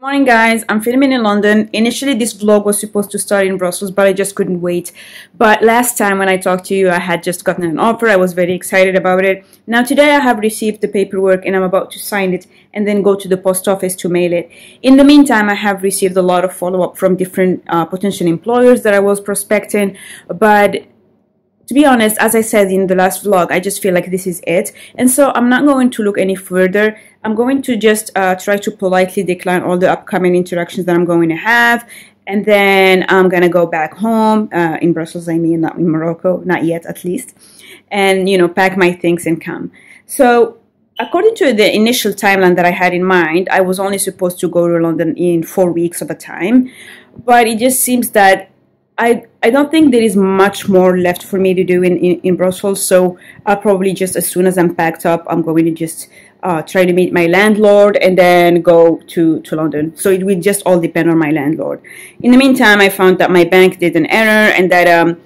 Morning guys, I'm filming in London. Initially this vlog was supposed to start in Brussels, but I just couldn't wait. But last time when I talked to you, I had just gotten an offer. I was very excited about it. Now today I have received the paperwork and I'm about to sign it and then go to the post office to mail it. In the meantime, I have received a lot of follow-up from different potential employers that I was prospecting, but to be honest, as I said in the last vlog, I just feel like this is it. And so I'm not going to look any further. I'm going to just try to politely decline all the upcoming interactions that I'm going to have. And then I'm going to go back home, in Brussels, I mean, not in Morocco, not yet at least. And, you know, pack my things and come. So according to the initial timeline that I had in mind, I was only supposed to go to London in 4 weeks of a time. But it just seems that I don't think there is much more left for me to do in Brussels, so I'll probably just, as soon as I'm packed up, I'm going to just try to meet my landlord and then go to London. So it will just all depend on my landlord. In the meantime, I found that my bank did an error and that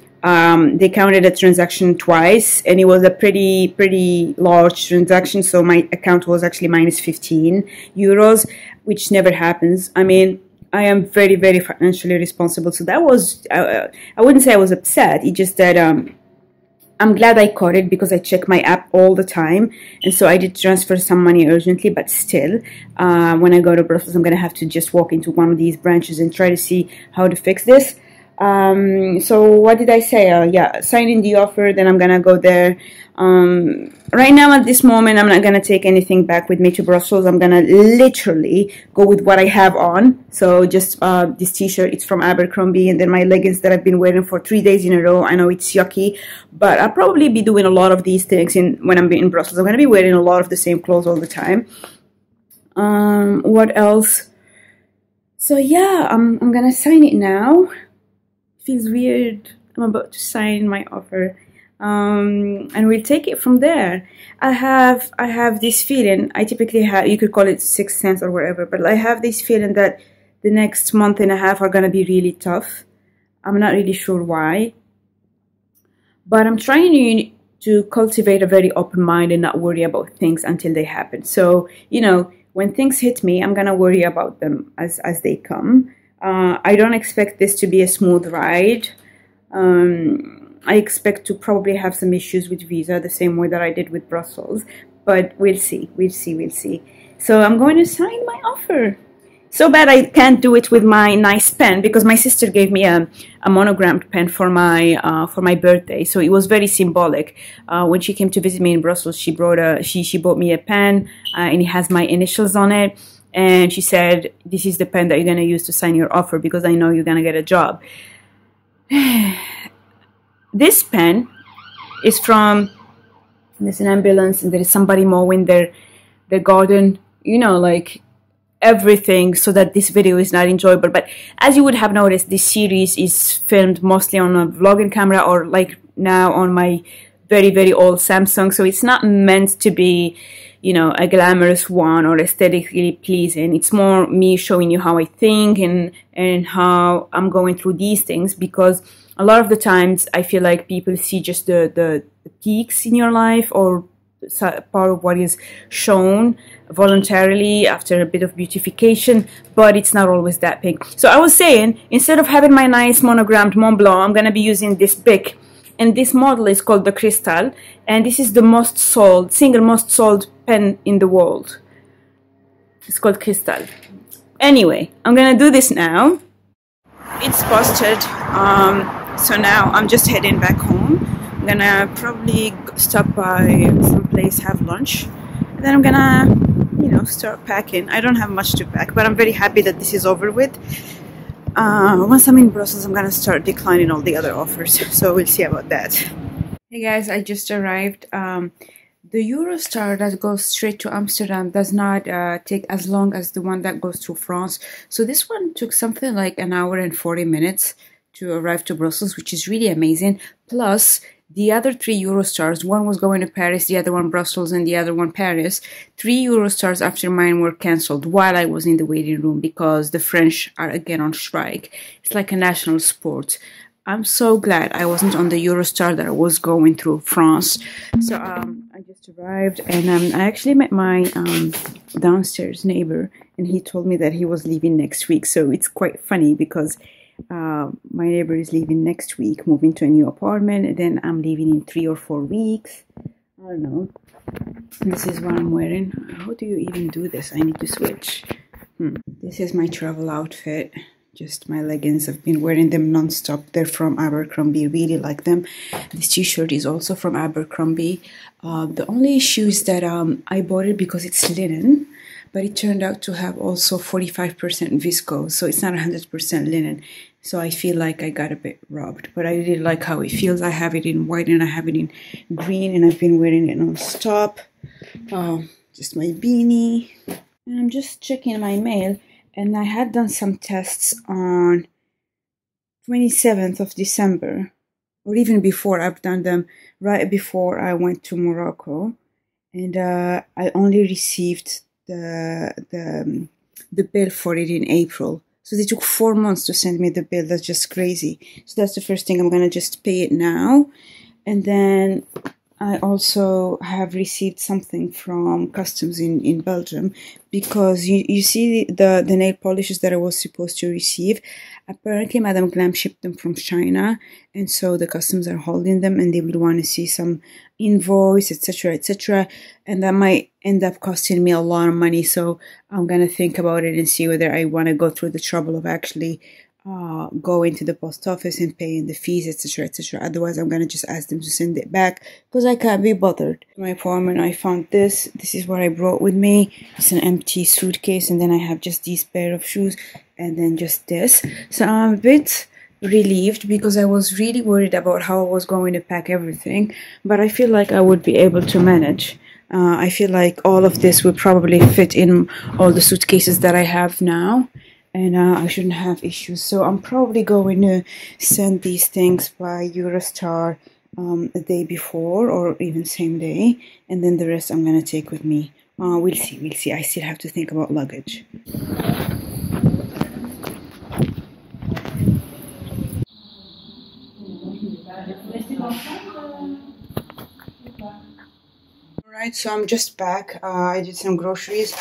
they counted a transaction twice, and it was a pretty large transaction, so my account was actually minus 15 euros, which never happens. I mean, I am very financially responsible, so that was, I wouldn't say I was upset, it's just that I'm glad I caught it because I check my app all the time, and so I did transfer some money urgently, but still, when I go to Brussels, I'm going to have to just walk into one of these branches and try to see how to fix this. So what did I say? Yeah, signing the offer, then I'm gonna go there. Right now at this moment, I'm not gonna take anything back with me to Brussels. I'm gonna literally go with what I have on. So just this t-shirt, it's from Abercrombie, and then my leggings that I've been wearing for 3 days in a row. I know it's yucky, but I'll probably be doing a lot of these things when I'm in Brussels. I'm gonna be wearing a lot of the same clothes all the time. What else? So yeah, I'm gonna sign it now. Feels weird. I'm about to sign my offer, and we'll take it from there. I have this feeling. I typically have, you could call it sixth sense or whatever, but I have this feeling that the next month and a half are gonna be really tough. I'm not really sure why, but I'm trying to cultivate a very open mind and not worry about things until they happen. So, you know, when things hit me, I'm gonna worry about them as they come. I don't expect this to be a smooth ride. I expect to probably have some issues with visa, the same way that I did with Brussels, but we'll see. So I'm going to sign my offer. So bad I can't do it with my nice pen because my sister gave me a monogrammed pen for my birthday, so it was very symbolic. When she came to visit me in Brussels, she bought me a pen, and it has my initials on it. And she said, this is the pen that you're going to use to sign your offer because I know you're going to get a job. This pen is from, there's an ambulance and there is somebody mowing their garden, you know, like everything, so that this video is not enjoyable. But as you would have noticed, this series is filmed mostly on a vlogging camera, or like now on my very old Samsung, so it's not meant to be, you know, a glamorous one or aesthetically pleasing. It's more me showing you how I think and how I'm going through these things, because a lot of the times I feel like people see just the peaks in your life, or part of what is shown voluntarily after a bit of beautification, but it's not always that big. So I was saying, instead of having my nice monogrammed Mont Blanc, I'm gonna be using this Bic. And this model is called the Crystal, and this is the single most sold pen in the world. It's called Crystal. Anyway, I'm gonna do this now. It's posted, so now I'm just heading back home. I'm gonna probably stop by some place, have lunch, and then I'm gonna, you know, start packing. I don't have much to pack, but I'm very happy that this is over with. Once I'm in Brussels, I'm gonna start declining all the other offers, so we'll see about that. Hey guys, I just arrived. The Eurostar that goes straight to Amsterdam does not take as long as the one that goes to France. So this one took something like an hour and 40 minutes to arrive to Brussels, which is really amazing. Plus, the other 3 Eurostars, one was going to Paris, the other one Brussels, and the other one Paris. 3 Eurostars after mine were cancelled while I was in the waiting room because the French are again on strike. It's like a national sport. I'm so glad I wasn't on the Eurostar that I was going through France. So I just arrived, and I actually met my downstairs neighbor, and he told me that he was leaving next week. So it's quite funny because my neighbor is leaving next week, moving to a new apartment, and then I'm leaving in 3 or 4 weeks. I don't know. This is what I'm wearing. How do you even do this? I need to switch. This is my travel outfit. Just my leggings. I've been wearing them non-stop. They're from Abercrombie. Really like them. This t-shirt is also from Abercrombie. The only issue is that I bought it because it's linen, but it turned out to have also 45% viscose, so it's not 100% linen. So I feel like I got a bit robbed, but I really like how it feels. I have it in white and I have it in green, and I've been wearing it non-stop. Just my beanie. And I'm just checking my mail, and I had done some tests on 27th of December, or even before. I've done them right before I went to Morocco, and I only received the bill for it in April. So they took 4 months to send me the bill. That's just crazy. So that's the first thing. I'm gonna just pay it now, and then I also have received something from customs in Belgium, because you see the nail polishes that I was supposed to receive. Apparently Madame Glam shipped them from China, and so the customs are holding them, and they will want to see some invoice, etc., etc., and that might end up costing me a lot of money. So I'm gonna think about it and see whether I want to go through the trouble of actually going to the post office and paying the fees, etc., etc. Otherwise, I'm gonna just ask them to send it back because I can't be bothered. In my apartment, I found this. This is what I brought with me. It's an empty suitcase, and then I have just these pair of shoes, and then just this. So I'm a bit relieved because I was really worried about how I was going to pack everything, but I feel like I would be able to manage. I feel like all of this would probably fit in all the suitcases that I have now, and I shouldn't have issues. So I'm probably going to send these things by Eurostar the day before, or even same day, and then the rest I'm going to take with me. We'll see. I still have to think about luggage. Alright, so I'm just back. I did some groceries.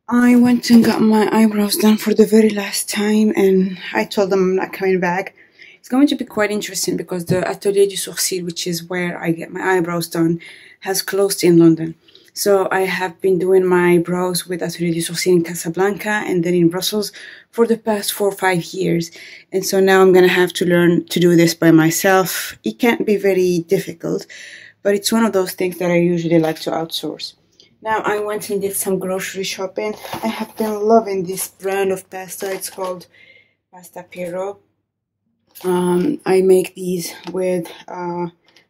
I went and got my eyebrows done for the very last time, and I told them I'm not coming back. It's going to be quite interesting because the Atelier du Sourcil, which is where I get my eyebrows done, has closed in London. So I have been doing my brows with Atelier du Sourcil in Casablanca and then in Brussels for the past 4 or 5 years. And so now I'm going to have to learn to do this by myself. It can't be very difficult, but it's one of those things that I usually like to outsource. Now I went and did some grocery shopping. I have been loving this brand of pasta. It's called Pasta Pero. I make these with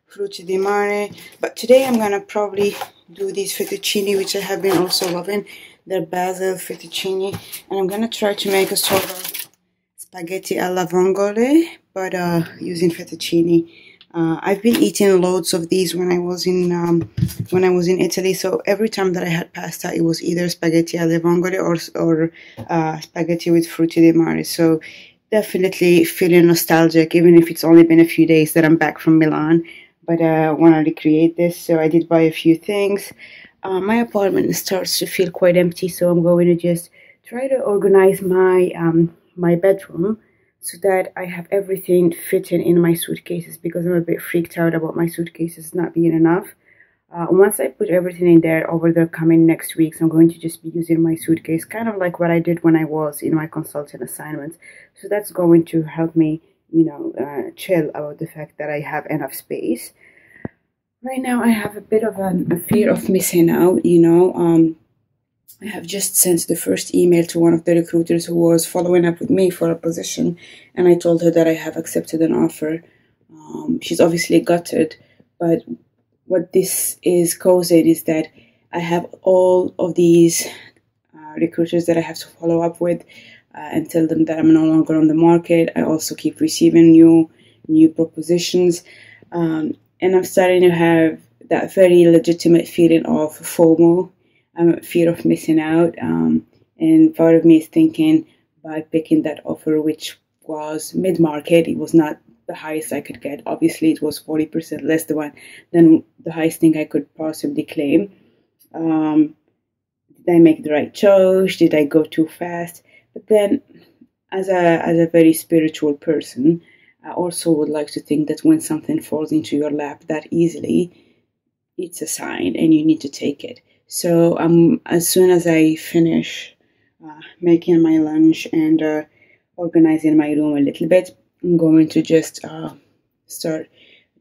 frutti di mare, but today I'm gonna probably do these fettuccine, which I have been also loving. They're basil fettuccine, and I'm gonna try to make a sort of spaghetti alla vongole, but using fettuccine. I've been eating loads of these when I was in Italy. So every time that I had pasta, it was either spaghetti alle vongole or spaghetti with frutti di mare. So definitely feeling nostalgic, even if it's only been a few days that I'm back from Milan. But I want to recreate this, so I did buy a few things. My apartment starts to feel quite empty, so I'm going to just try to organize my my bedroom, so that I have everything fitting in my suitcases, because I'm a bit freaked out about my suitcases not being enough. Once I put everything in there over the coming next weeks, I'm going to just be using my suitcase, kind of like what I did when I was in my consultant assignments. So that's going to help me, you know, chill about the fact that I have enough space. Right now I have a bit of a fear of missing out, you know. I have just sent the first email to one of the recruiters who was following up with me for a position, and I told her that I have accepted an offer. She's obviously gutted, but what this is causing is that I have all of these recruiters that I have to follow up with and tell them that I'm no longer on the market. I also keep receiving new propositions, and I'm starting to have that very legitimate feeling of FOMO. Fear of missing out, and part of me is thinking, by picking that offer, which was mid-market, it was not the highest I could get. Obviously, it was 40% less than the highest thing I could possibly claim. Did I make the right choice? Did I go too fast? But then, as a very spiritual person, I also would like to think that when something falls into your lap that easily, it's a sign and you need to take it. So as soon as I finish making my lunch and organizing my room a little bit, I'm going to just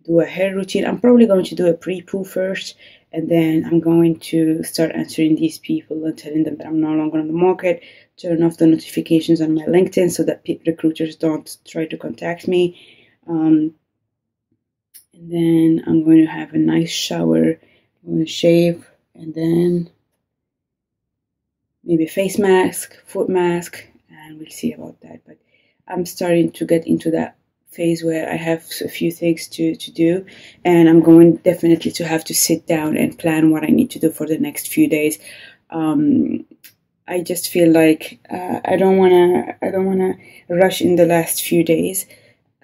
do a hair routine. I'm probably going to do a pre-poo first, and then I'm going to start answering these people and telling them that I'm no longer on the market, turn off the notifications on my LinkedIn so that recruiters don't try to contact me. And then I'm going to have a nice shower. I'm going to shave, and then maybe a face mask, foot mask, and we'll see about that. But I'm starting to get into that phase where I have a few things to do, and I'm going definitely to have to sit down and plan what I need to do for the next few days. I just feel like I don't wanna rush in the last few days.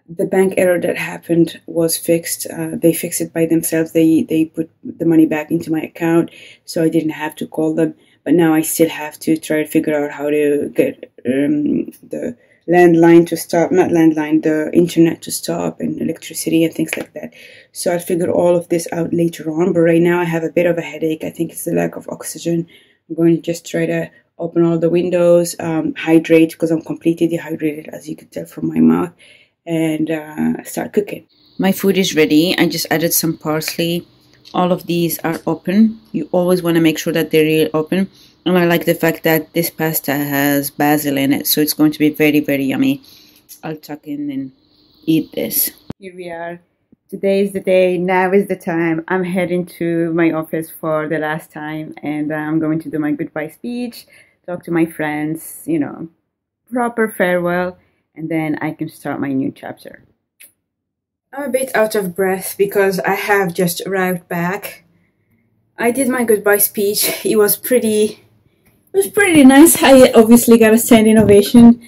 The bank error that happened was fixed. They fixed it by themselves. They put the money back into my account, so I didn't have to call them. But now I still have to try to figure out how to get the landline to stop, not landline, the internet to stop, and electricity and things like that. So I'll figure all of this out later on. But right now I have a bit of a headache. I think it's the lack of oxygen. I'm going to just try to open all the windows, hydrate because I'm completely dehydrated, as you could tell from my mouth, and start cooking. My food is ready. I just added some parsley. All of these are open. You always want to make sure that they're really open. And I like the fact that this pasta has basil in it, so it's going to be very, very yummy. I'll tuck in and eat this. Here we are. Today is the day. Now is the time. I'm heading to my office for the last time, and I'm going to do my goodbye speech, talk to my friends, you know, proper farewell, and then I can start my new chapter. I'm a bit out of breath because I have just arrived back. I did my goodbye speech. It was pretty nice. I obviously got a standing ovation.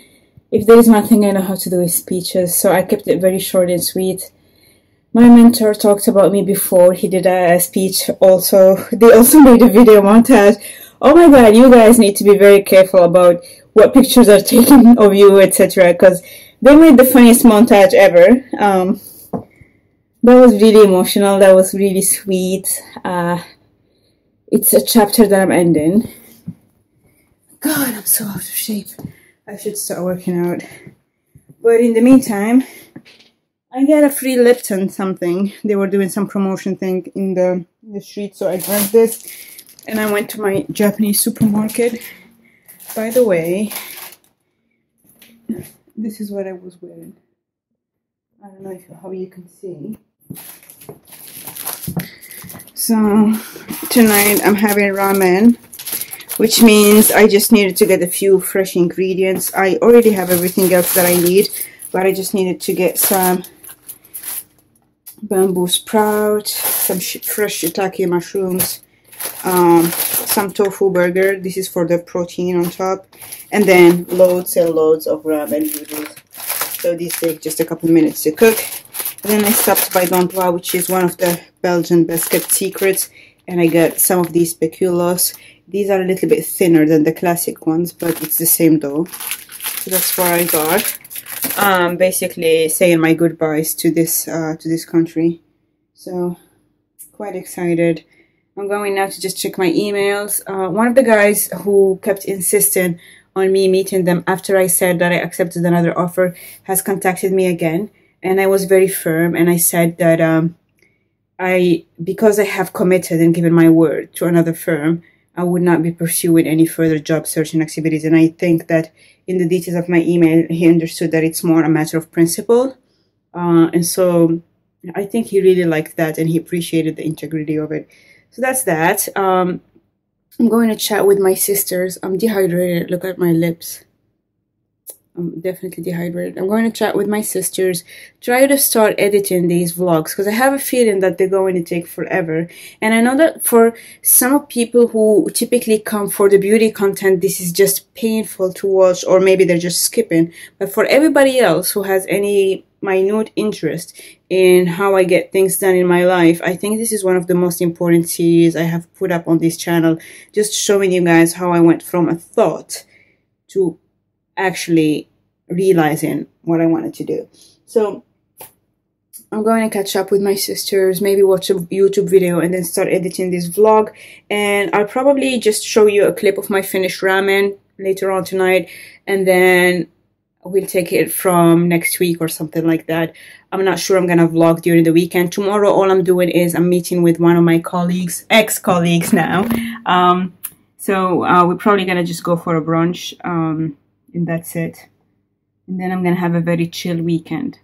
If there is one thing I know how to do is speeches, so I kept it very short and sweet. My mentor talked about me before. He did a speech also. They also made a video montage. Oh my god, you guys need to be very careful about what pictures are taken of you, etc. because they made the funniest montage ever. That was really emotional. That was really sweet. It's a chapter that I'm ending. God, I'm so out of shape. I should start working out. But in the meantime, I got a free Lipton something. They were doing some promotion thing in the street, so I grabbed this. And I went to my Japanese supermarket. By the way, this is what I was wearing. I don't know how you can see. So tonight I'm having ramen, which means I just needed to get a few fresh ingredients. I already have everything else that I need, but I just needed to get some bamboo sprout, some fresh shiitake mushrooms, some tofu burger. This is for the protein on top, and then loads and loads of ramen noodles. So these take just a couple minutes to cook. And then I stopped by D'Emploi, which is one of the Belgian best kept secrets, and I got some of these speculoos. These are a little bit thinner than the classic ones, but it's the same dough. So that's what I got. Basically saying my goodbyes to this country. So quite excited. I'm going now to just check my emails. One of the guys who kept insisting on me meeting them after I said that I accepted another offer has contacted me again. And I was very firm, and I said that because I have committed and given my word to another firm, I would not be pursuing any further job searching activities. And I think that in the details of my email, he understood that it's more a matter of principle. And so I think he really liked that, and he appreciated the integrity of it. So that's that. I'm going to chat with my sisters. I'm dehydrated. Look at my lips. I'm definitely dehydrated. I'm going to chat with my sisters, try to start editing these vlogs, because I have a feeling that they're going to take forever. And I know that for some people who typically come for the beauty content, this is just painful to watch, or maybe they're just skipping. But for everybody else who has any minute interest in how I get things done in my life, I think this is one of the most important series I have put up on this channel, just showing you guys how I went from a thought to actually realizing what I wanted to do. So I'm going to catch up with my sisters, maybe watch a YouTube video, and then start editing this vlog. And I'll probably just show you a clip of my finished ramen later on tonight, and then we'll take it from next week or something like that. I'm not sure I'm gonna vlog during the weekend. Tomorrow all I'm doing is I'm meeting with one of my colleagues, ex-colleagues now. So we're probably gonna just go for a brunch, and that's it. And then I'm gonna have a very chill weekend.